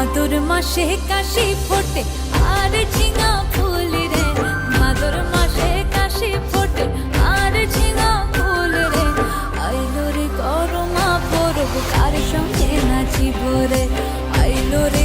ভাদর মাসে কাশি ফোটে আর ঝিঙা ফুল রে, ভাদর মাসে কাশি ফোটে আর ঝিঙা ফুল রে। আইলো রে করমা পরব কার সঙ্গে নাচিব রে, আইলো রে